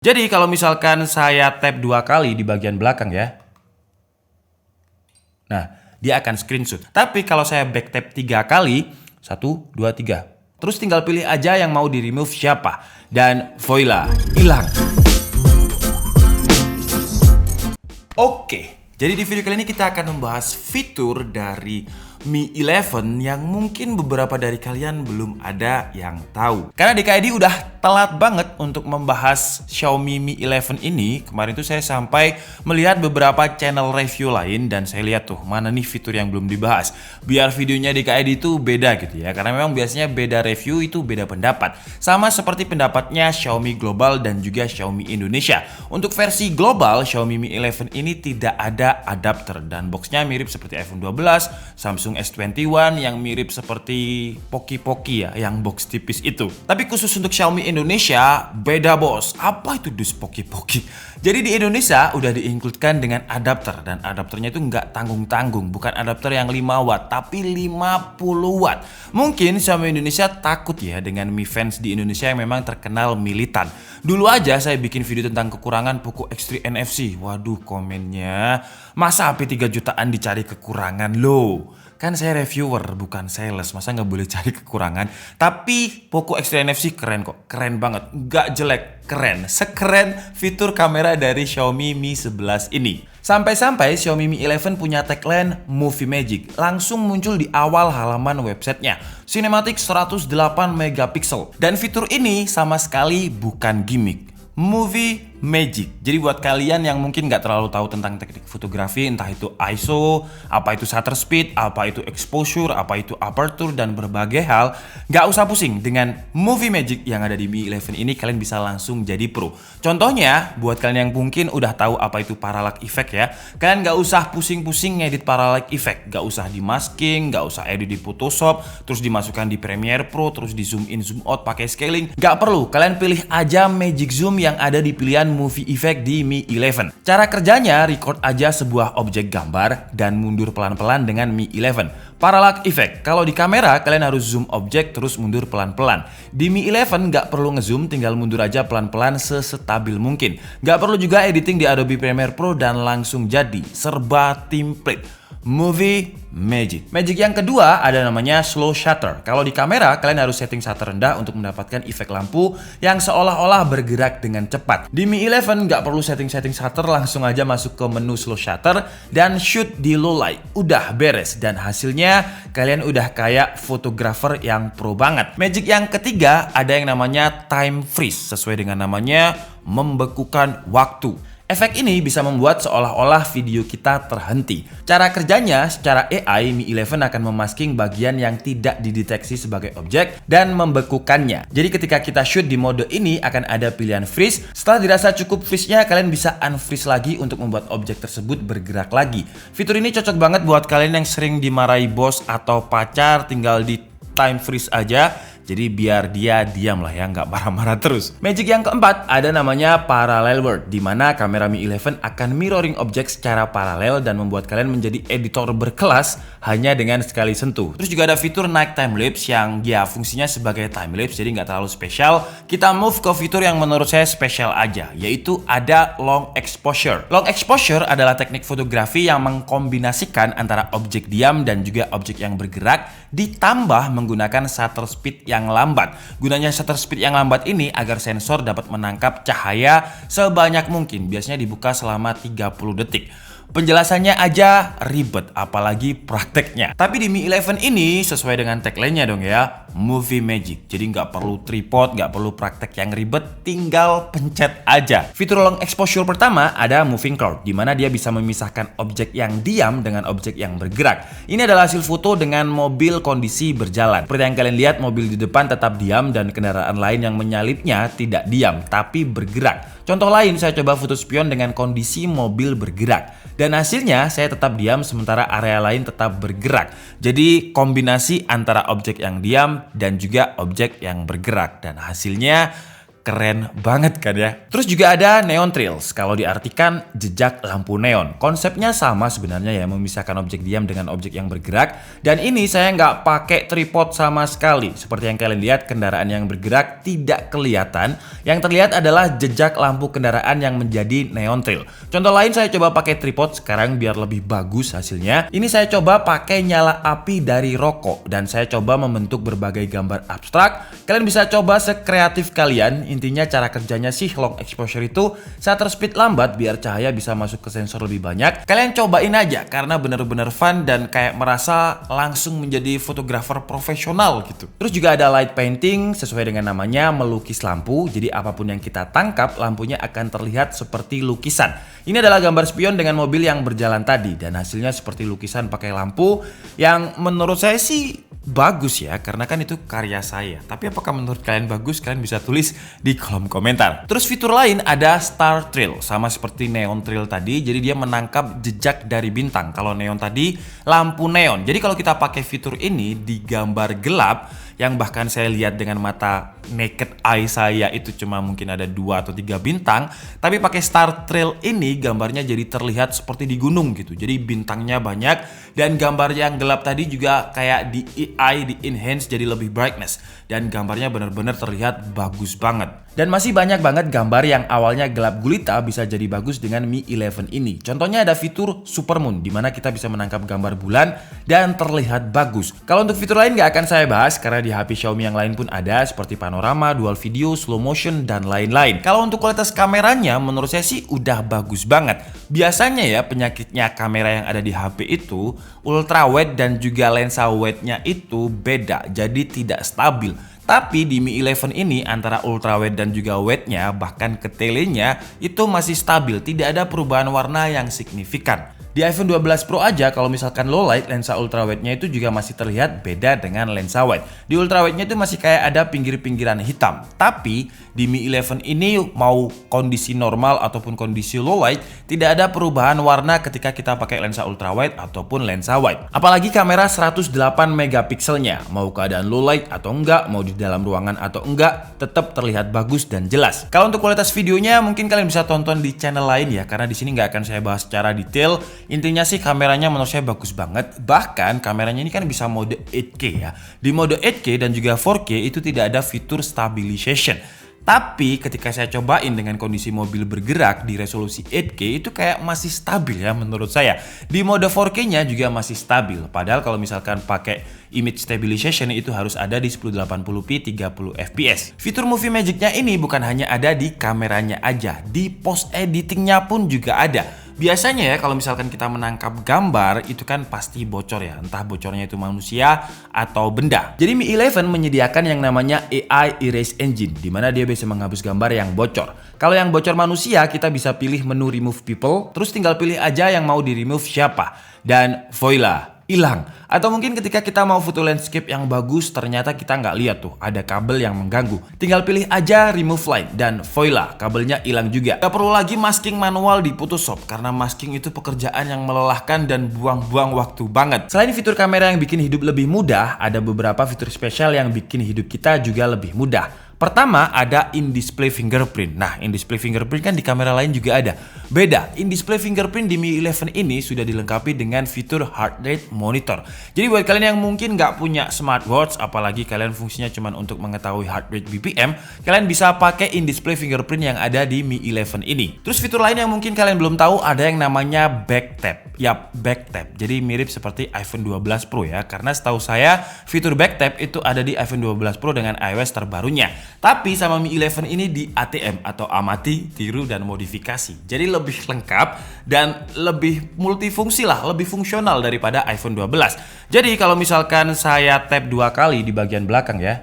Jadi kalau misalkan saya tap 2 kali di bagian belakang ya. Nah, dia akan screenshot. Tapi kalau saya back tap 3 kali, 1, 2, 3. Terus tinggal pilih aja yang mau di remove siapa. Dan voila, hilang. Oke, jadi di video kali ini kita akan membahas fitur dari Mi 11 yang mungkin beberapa dari kalian belum ada yang tahu. Karena DKID udah telat banget untuk membahas Xiaomi Mi 11 ini. Kemarin tuh saya sampai melihat beberapa channel review lain dan saya lihat tuh mana nih fitur yang belum dibahas. Biar videonya DKID itu beda gitu ya. Karena memang biasanya beda review itu beda pendapat. Sama seperti pendapatnya Xiaomi Global dan juga Xiaomi Indonesia. Untuk versi global Xiaomi Mi 11 ini tidak ada adapter dan boxnya mirip seperti iPhone 12, Samsung S21 yang mirip seperti Poki ya, yang box tipis itu. Tapi khusus untuk Xiaomi Indonesia, beda bos. Apa itu dus Poki? Jadi di Indonesia udah diinkludkan dengan adapter dan adapternya itu nggak tanggung-tanggung. Bukan adapter yang 5 watt, tapi 50 watt. Mungkin Xiaomi Indonesia takut ya dengan Mi fans di Indonesia yang memang terkenal militan. Dulu aja saya bikin video tentang kekurangan Poco X3 NFC. Waduh, komennya, masa HP 3 jutaan dicari kekurangan loh? Kan saya reviewer bukan sales, masa nggak boleh cari kekurangan. Tapi Poco X3 NFC keren kok, keren banget, nggak jelek, keren. Sekeren fitur kamera dari Xiaomi Mi 11 ini. Sampai-sampai Xiaomi Mi 11 punya tagline Movie Magic, langsung muncul di awal halaman websitenya. Cinematic 108 megapiksel. Dan fitur ini sama sekali bukan gimmick. Movie Magic. Jadi buat kalian yang mungkin nggak terlalu tahu tentang teknik fotografi, entah itu ISO, apa itu shutter speed, apa itu exposure, apa itu aperture, dan berbagai hal, nggak usah pusing. Dengan Movie Magic yang ada di Mi 11 ini, kalian bisa langsung jadi pro. Contohnya, buat kalian yang mungkin udah tahu apa itu parallax effect ya, kalian nggak usah pusing-pusing ngedit parallax effect, nggak usah di masking, nggak usah edit di Photoshop, terus dimasukkan di Premiere Pro, terus di zoom in zoom out pakai scaling, nggak perlu. Kalian pilih aja Magic Zoom yang ada di pilihan Movie Effect di Mi 11. Cara kerjanya, record aja sebuah objek gambar dan mundur pelan-pelan dengan Mi 11. Parallax Effect, kalau di kamera kalian harus zoom objek terus mundur pelan-pelan. Di Mi 11 nggak perlu ngezoom, tinggal mundur aja pelan-pelan sestabil mungkin. Nggak perlu juga editing di Adobe Premiere Pro dan langsung jadi, serba template. Movie Magic. Magic yang kedua ada namanya Slow Shutter. Kalau di kamera kalian harus setting shutter rendah untuk mendapatkan efek lampu yang seolah-olah bergerak dengan cepat. Di Mi 11 nggak perlu setting shutter, langsung aja masuk ke menu Slow Shutter dan shoot di low light. Udah beres dan hasilnya kalian udah kayak fotografer yang pro banget. Magic yang ketiga ada yang namanya Time Freeze. Sesuai dengan namanya, membekukan waktu. Efek ini bisa membuat seolah-olah video kita terhenti. Cara kerjanya, secara AI, Mi 11 akan memasking bagian yang tidak dideteksi sebagai objek dan membekukannya. Jadi ketika kita shoot di mode ini akan ada pilihan freeze. Setelah dirasa cukup freeze-nya, kalian bisa unfreeze lagi untuk membuat objek tersebut bergerak lagi. Fitur ini cocok banget buat kalian yang sering dimarahi bos atau pacar, tinggal di time freeze aja. Jadi biar dia diam lah ya, nggak marah-marah terus. Magic yang keempat ada namanya Parallel World, di mana kamera Mi 11 akan mirroring objek secara paralel dan membuat kalian menjadi editor berkelas hanya dengan sekali sentuh. Terus juga ada fitur Night Time Lapse yang ya fungsinya sebagai time lapse, jadi nggak terlalu spesial. Kita move ke fitur yang menurut saya spesial aja, yaitu ada Long Exposure. Long Exposure adalah teknik fotografi yang mengkombinasikan antara objek diam dan juga objek yang bergerak, ditambah menggunakan shutter speed yang lambat. Gunanya shutter speed yang lambat ini agar sensor dapat menangkap cahaya sebanyak mungkin. Biasanya dibuka selama 30 detik. Penjelasannya aja ribet, apalagi prakteknya. Tapi di Mi 11 ini sesuai dengan tagline-nya dong ya, Movie Magic. Jadi nggak perlu tripod, nggak perlu praktek yang ribet, tinggal pencet aja. Fitur long exposure pertama ada Moving Cloud, di mana dia bisa memisahkan objek yang diam dengan objek yang bergerak. Ini adalah hasil foto dengan mobil kondisi berjalan. Seperti yang kalian lihat, mobil di depan tetap diam dan kendaraan lain yang menyalipnya tidak diam, tapi bergerak. Contoh lain, saya coba foto spion dengan kondisi mobil bergerak. Dan hasilnya saya tetap diam sementara area lain tetap bergerak. Jadi kombinasi antara objek yang diam dan juga objek yang bergerak. Dan hasilnya Keren banget kan ya. Terus juga ada neon trails, kalau diartikan jejak lampu neon. Konsepnya sama sebenarnya ya, memisahkan objek diam dengan objek yang bergerak. Dan ini saya nggak pakai tripod sama sekali. Seperti yang kalian lihat, kendaraan yang bergerak tidak kelihatan. Yang terlihat adalah jejak lampu kendaraan yang menjadi neon trail. Contoh lain, saya coba pakai tripod sekarang biar lebih bagus hasilnya. Ini saya coba pakai nyala api dari rokok dan saya coba membentuk berbagai gambar abstrak. Kalian bisa coba sekreatif kalian. Intinya cara kerjanya sih long exposure itu shutter speed lambat biar cahaya bisa masuk ke sensor lebih banyak. Kalian cobain aja karena bener-bener fun dan kayak merasa langsung menjadi fotografer profesional gitu. Terus juga ada light painting, sesuai dengan namanya melukis lampu. Jadi apapun yang kita tangkap, lampunya akan terlihat seperti lukisan. Ini adalah gambar spion dengan mobil yang berjalan tadi dan hasilnya seperti lukisan pakai lampu yang menurut saya sih bagus ya, karena kan itu karya saya. Tapi apakah menurut kalian bagus? Kalian bisa tulis di kolom komentar. Terus fitur lain ada star trail, sama seperti neon trail tadi. Jadi dia menangkap jejak dari bintang. Kalau neon tadi lampu neon. Jadi kalau kita pakai fitur ini di gambar gelap, yang bahkan saya lihat dengan mata naked eye saya itu cuma mungkin ada 2 atau 3 bintang, tapi pakai star trail ini gambarnya jadi terlihat seperti di gunung gitu. Jadi bintangnya banyak dan gambar yang gelap tadi juga kayak di AI, di enhance jadi lebih brightness dan gambarnya benar-benar terlihat bagus banget. Dan masih banyak banget gambar yang awalnya gelap gulita bisa jadi bagus dengan Mi 11 ini. Contohnya ada fitur Supermoon di mana kita bisa menangkap gambar bulan dan terlihat bagus. Kalau untuk fitur lain nggak akan saya bahas karena di HP Xiaomi yang lain pun ada seperti panorama, dual video, slow motion, dan lain-lain. Kalau untuk kualitas kameranya menurut saya sih udah bagus banget. Biasanya ya penyakitnya kamera yang ada di HP itu ultra wide dan juga lensa wide-nya itu beda, jadi tidak stabil. Tapi di Mi 11 ini antara ultrawide dan juga wide-nya bahkan ke telenya itu masih stabil, tidak ada perubahan warna yang signifikan. Di iPhone 12 Pro aja kalau misalkan low light, lensa ultrawide-nya itu juga masih terlihat beda dengan lensa wide. Di ultrawide-nya itu masih kayak ada pinggir-pinggiran hitam. Tapi di Mi 11 ini mau kondisi normal ataupun kondisi low light, tidak ada perubahan warna ketika kita pakai lensa ultrawide ataupun lensa wide. Apalagi kamera 108 megapikselnya, mau keadaan low light atau enggak, mau di dalam ruangan atau enggak, tetap terlihat bagus dan jelas. Kalau untuk kualitas videonya mungkin kalian bisa tonton di channel lain ya, karena di sini nggak akan saya bahas secara detail. Intinya sih kameranya menurut saya bagus banget. Bahkan kameranya ini kan bisa mode 8K ya. Di mode 8K dan juga 4K itu tidak ada fitur stabilization. Tapi ketika saya cobain dengan kondisi mobil bergerak di resolusi 8K itu kayak masih stabil ya menurut saya. Di mode 4K-nya juga masih stabil. Padahal kalau misalkan pakai image stabilization itu harus ada di 1080p 30 fps. Fitur Movie Magic-nya ini bukan hanya ada di kameranya aja, di post editing-nya pun juga ada. Biasanya ya kalau misalkan kita menangkap gambar itu kan pasti bocor ya, entah bocornya itu manusia atau benda. Jadi Mi 11 menyediakan yang namanya AI Erase Engine, di mana dia bisa menghapus gambar yang bocor. Kalau yang bocor manusia kita bisa pilih menu Remove People, terus tinggal pilih aja yang mau di remove siapa. Dan voila, hilang. Atau mungkin ketika kita mau foto landscape yang bagus ternyata kita nggak lihat tuh ada kabel yang mengganggu. Tinggal pilih aja remove line dan voila, kabelnya hilang juga. Gak perlu lagi masking manual di Photoshop karena masking itu pekerjaan yang melelahkan dan buang-buang waktu banget. Selain fitur kamera yang bikin hidup lebih mudah, ada beberapa fitur spesial yang bikin hidup kita juga lebih mudah. Pertama ada in-display fingerprint. Nah, in-display fingerprint kan di kamera lain juga ada. Beda, in-display fingerprint di Mi 11 ini sudah dilengkapi dengan fitur heart rate monitor. Jadi buat kalian yang mungkin nggak punya smartwatch, apalagi kalian fungsinya cuma untuk mengetahui heart rate BPM, kalian bisa pakai in-display fingerprint yang ada di Mi 11 ini. Terus fitur lain yang mungkin kalian belum tahu ada yang namanya back tap. Yap, back tap. Jadi mirip seperti iPhone 12 Pro ya, karena setahu saya fitur back tap itu ada di iPhone 12 Pro dengan iOS terbarunya. Tapi sama Mi 11 ini di ATM atau amati, tiru, dan modifikasi. Jadi lebih lengkap dan lebih multifungsi lah, lebih fungsional daripada iPhone 12. Jadi kalau misalkan saya tap 2 kali di bagian belakang ya.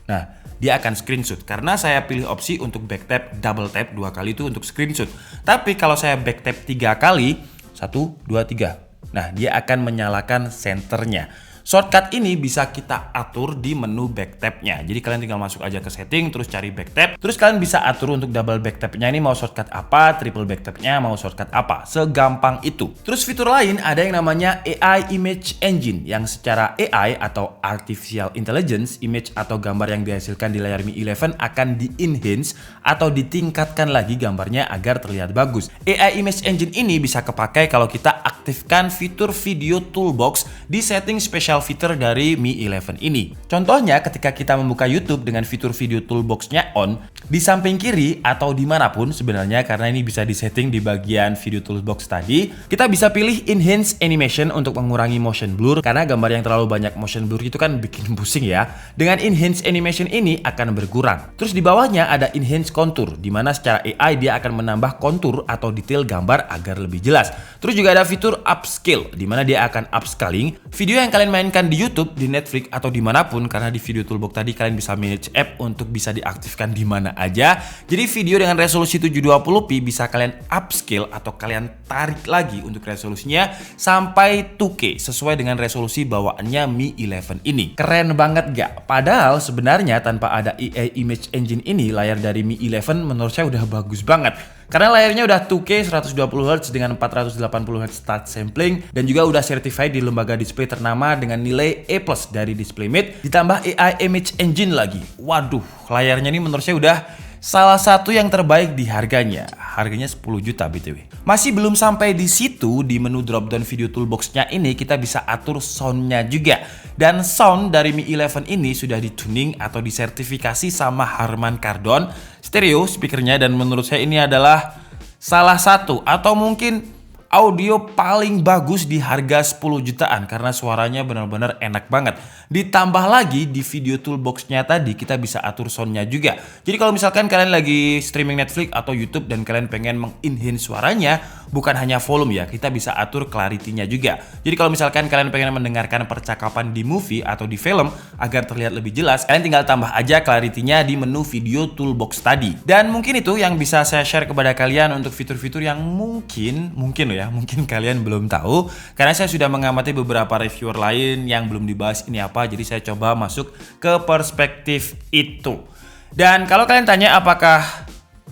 Nah, dia akan screenshot karena saya pilih opsi untuk back tap, double tap 2 kali itu untuk screenshot. Tapi kalau saya back tap 3 kali, 1, 2, 3. Nah, dia akan menyalakan senternya. Shortcut ini bisa kita atur di menu backtab-nya. Jadi kalian tinggal masuk aja ke setting, terus cari backtab. Terus kalian bisa atur untuk double backtab-nya ini mau shortcut apa, triple backtab-nya mau shortcut apa. Segampang itu. Terus fitur lain ada yang namanya AI Image Engine, yang secara AI atau Artificial Intelligence, image atau gambar yang dihasilkan di layar Mi 11 akan di-enhance atau ditingkatkan lagi gambarnya agar terlihat bagus. AI Image Engine ini bisa kepakai kalau kita aktifkan fitur Video Toolbox di setting special fitur dari Mi 11 ini. Contohnya ketika kita membuka YouTube dengan fitur Video Toolbox-nya on, di samping kiri atau dimanapun sebenarnya, karena ini bisa disetting di bagian Video Toolbox tadi, kita bisa pilih Enhance Animation untuk mengurangi motion blur, karena gambar yang terlalu banyak motion blur itu kan bikin pusing ya. Dengan Enhance Animation ini akan berkurang. Terus di bawahnya ada Enhance Contour, dimana secara AI dia akan menambah kontur atau detail gambar agar lebih jelas. Terus juga ada fitur Upscale, dimana dia akan upscaling video yang kalian mainkan di YouTube, di Netflix, atau dimanapun, karena di Video Toolbox tadi kalian bisa manage app untuk bisa diaktifkan di mana aja. Jadi video dengan resolusi 720p bisa kalian upscale atau kalian tarik lagi untuk resolusinya sampai 2K sesuai dengan resolusi bawaannya Mi 11 ini. Keren banget gak? Padahal sebenarnya tanpa ada AI Image Engine ini, layar dari Mi 11 menurut saya udah bagus banget. Karena layarnya udah 2K 120Hz dengan 480Hz touch sampling, dan juga udah certified di lembaga display ternama dengan nilai A+ dari DisplayMate, ditambah AI Image Engine lagi. Waduh, layarnya ini menurut saya udah salah satu yang terbaik di harganya. Harganya 10 juta BTW. Masih belum sampai di situ, di menu drop-down Video Toolbox-nya ini kita bisa atur sound-nya juga. Dan sound dari Mi 11 ini sudah dituning atau disertifikasi sama Harman Kardon stereo speakernya, dan menurut saya ini adalah salah satu atau mungkin audio paling bagus di harga 10 jutaan karena suaranya benar-benar enak banget. Ditambah lagi di Video Toolbox-nya tadi kita bisa atur sound-nya juga. Jadi kalau misalkan kalian lagi streaming Netflix atau YouTube dan kalian pengen meng-enhance suaranya, bukan hanya volume ya, kita bisa atur clarity-nya juga. Jadi kalau misalkan kalian pengen mendengarkan percakapan di movie atau di film agar terlihat lebih jelas, kalian tinggal tambah aja clarity-nya di menu Video Toolbox tadi. Dan mungkin itu yang bisa saya share kepada kalian untuk fitur-fitur yang mungkin loh ya, mungkin kalian belum tahu, karena saya sudah mengamati beberapa reviewer lain yang belum dibahas ini apa, jadi saya coba masuk ke perspektif itu. Dan kalau kalian tanya apakah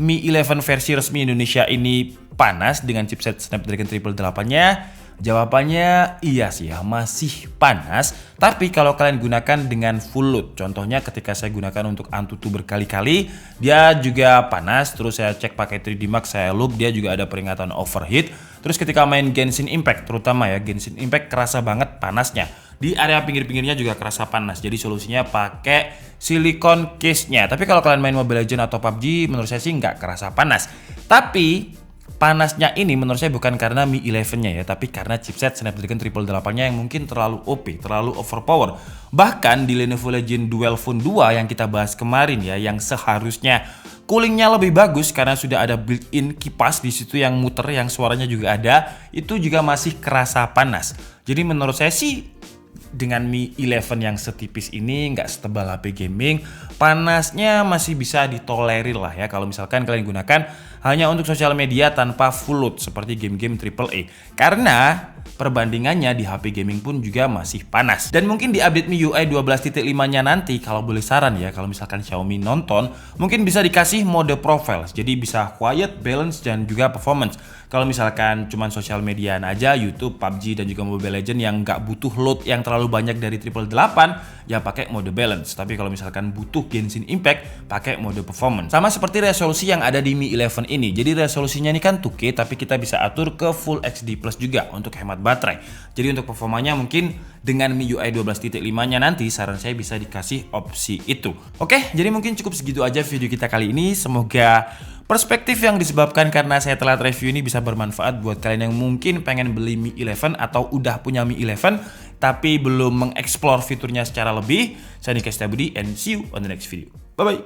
Mi 11 versi resmi Indonesia ini panas dengan chipset Snapdragon 888-nya, jawabannya iya sih ya, masih panas. Tapi kalau kalian gunakan dengan full load, contohnya ketika saya gunakan untuk Antutu berkali-kali, dia juga panas. Terus saya cek pakai 3D Max, saya loop, dia juga ada peringatan overheat. Terus ketika main Genshin Impact, terutama ya Genshin Impact, kerasa banget panasnya. Di area pinggir-pinggirnya juga kerasa panas. Jadi solusinya pakai silicone case-nya. Tapi kalau kalian main Mobile Legends atau PUBG, menurut saya sih nggak kerasa panas. Tapi panasnya ini menurut saya bukan karena Mi 11-nya ya, tapi karena chipset Snapdragon 888-nya yang mungkin terlalu OP, terlalu overpower. Bahkan di Lenovo Legion Dual Phone 2 yang kita bahas kemarin ya, yang seharusnya coolingnya lebih bagus karena sudah ada built-in kipas di situ yang muter, yang suaranya juga ada, itu juga masih kerasa panas. Jadi menurut saya sih dengan Mi 11 yang setipis ini, nggak setebal HP gaming, panasnya masih bisa ditolerir lah ya kalau misalkan kalian gunakan hanya untuk sosial media tanpa full load seperti game-game AAA. Karena perbandingannya di HP gaming pun juga masih panas. Dan mungkin di update MIUI 12.5-nya nanti, kalau boleh saran ya, kalau misalkan Xiaomi nonton, mungkin bisa dikasih mode profile. Jadi bisa quiet, balance, dan juga performance. Kalau misalkan cuman sosial mediaan aja, YouTube, PUBG, dan juga Mobile Legends yang nggak butuh load yang terlalu banyak dari 888, ya pakai mode balance. Tapi kalau misalkan butuh Genshin Impact, pakai mode performance. Sama seperti resolusi yang ada di Mi 11 ini. Jadi resolusinya ini kan 2K, tapi kita bisa atur ke Full HD Plus juga untuk hemat baterai. Jadi untuk performanya mungkin dengan MIUI 12.5-nya nanti, saran saya bisa dikasih opsi itu. Oke, jadi mungkin cukup segitu aja video kita kali ini. Semoga perspektif yang disebabkan karena saya telat review ini bisa bermanfaat buat kalian yang mungkin pengen beli Mi 11 atau udah punya Mi 11 tapi belum mengeksplor fiturnya secara lebih. Saya Nika Setiabudi and see you on the next video. Bye bye.